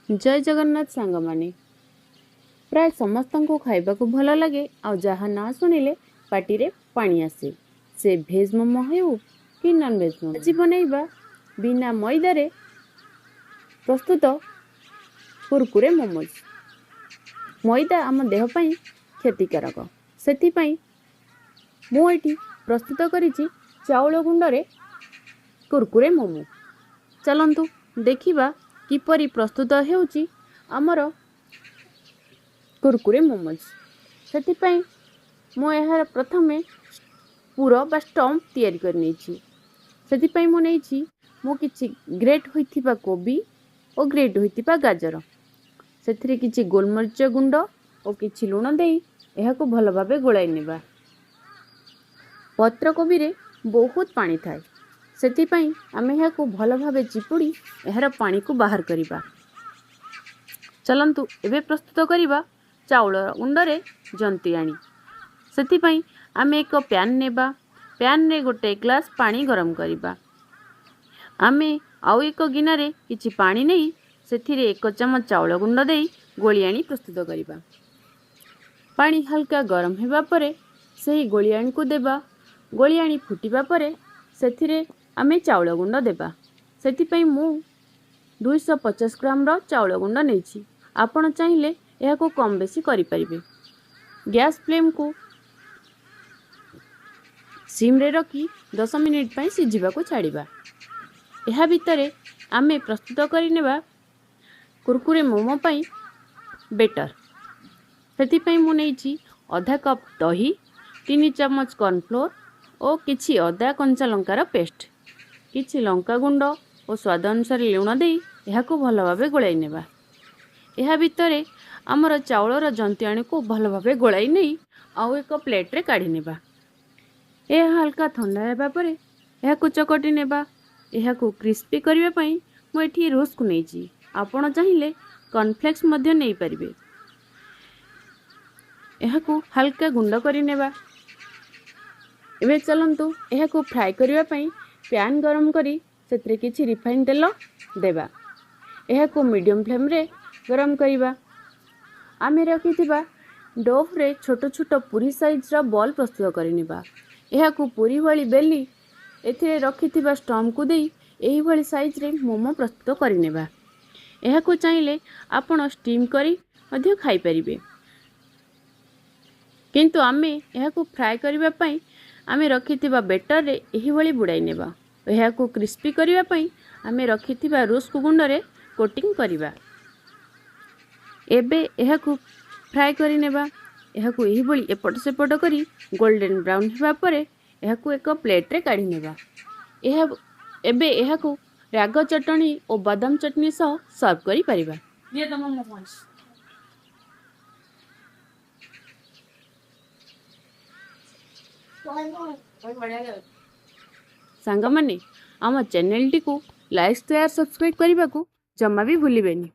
जय जगन्नाथ सांग माने प्राय समस्त को खाइबा को भल लगे आ जहाँ ना शुणिले पाटी रे पानी आसे से भेज मोमो हो कि नॉन भेज मोमो आज बनैबा बिना मैदा रे प्रस्तुत कुरकुरे मोमोज। मैदा आम देह पई क्षतिकारक सेति पई मु एठी प्रस्तुत करिछि चाउल गुंड रे कुरकुरे मोमो। चलंतु देखिबा किपरि प्रस्तुत हेउची आमर कुरकुरे मोमोज। सेति पई मु एहार प्रथमे पूरा बा स्टम्प तैयारी कर नेछि। सेति पई मु नेछि मु किछि ग्रेट होइथिबा कोबी और ग्रेट होइथिबा गाजर सेथिरे किछि गोलमरिच गुंड और किछि लूण देई एहाको भल भाबे गोळाई नेबा। पत्र कोबी रे बहुत पानी थाए सेति पई आमे एहाको भल भाबे चिपुड़ी एहार पानी को बाहर करिबा। चलंतु एबे प्रस्तुत करिबा चाउल गुंड रे जंतियाणी। सेति पई आमे एक पैन नेबा। पैन रे गोटे ग्लास पानी गरम करिबा। आमे आउ एक गिना रे किछि पानी नेई सेथिरे 1 चमच चाउल गुंड देई गोलियाणी प्रस्तुत करिबा। पानी हल्का गरम हेबा परे सही गोलियाणी को देबा। गोलियाणी फुटिबा परे सेथिरे आमे चाउल गुंड देबा। सेति पई मु 250 ग्राम रो चाउल गुंड नेछि। आपण चाहिले एहा को कम बेसी करि परिबे। गैस फ्लेम को सिम रे रखी 10 मिनिट पई सिझिबा को छाड़िबा। एहा भितरे आमे प्रस्तुत करि नेबा कुरकुरे मोमो पई बेटर। सेति पई मु नेछि आधा कप दही 3 चमच कॉर्नफ्लोर और किछि अदा कंचा लंकार पेस्ट किछि लंका गुंड और स्वाद अनुसार लूण देई एहा को भल भाबे गोळाई नेबा। एहा भितरे आमर चाउलर जंतियाणी को भल भाबे गोळाई नेई आउ एक प्लेट रे काढी नेबा। एहा हल्का ठंडा हेबा परे एहा को चकटी नेबा। एहा को क्रिस्पी करिवे पई मु एठी रोस्ट को नेछि। आपण चाहिले कॉर्नफ्लेक्स मध्य नेई परिबे। एहा को हल्का गुंड करि नेबा। एबे चलंतु एहा को फ्राई करिवा पई पैन गरम करी सेतरे किछि रिफाइन तेल देबा। एहा को मीडियम फ्लेम रे गरम करिबा। आमे रखिथिबा डोफ रे छोटो छोटो पूरी साइज रा बॉल प्रस्तुत करिनिबा। एहा को पूरी वाली बेली एथिरे रखिथिबा स्टम्प को देई एही वाली साइज रे मोमो प्रस्तुत करिनेबा। एहा को चाहिले आपण स्टीम करी मध्य खाई परिबे किंतु आमे एहा को फ्राई करिबा पई आमे रखिथिबा बेटर रे एही वाली बुड़ाई नेबा। एहा को क्रिस्पी करिबा पई आमे रखिथिबा रोस्ट गुंड रे कोटिंग करिबा। एबे एहा को फ्राई करि नेबा। एहा को एही बळी एपट सेपट करी गोल्डन ब्राउन हेबा परे एहा को एक प्लेट रे काढी नेबा। एहा एबे एहा को राग चटनी और बादाम चटनी सह सर्व करि परिबा। ये तम मोमोज सांग माने आम चैनल टी को लाइक शेयर सब्सक्राइब करने को जमा भी भूलिबेनी।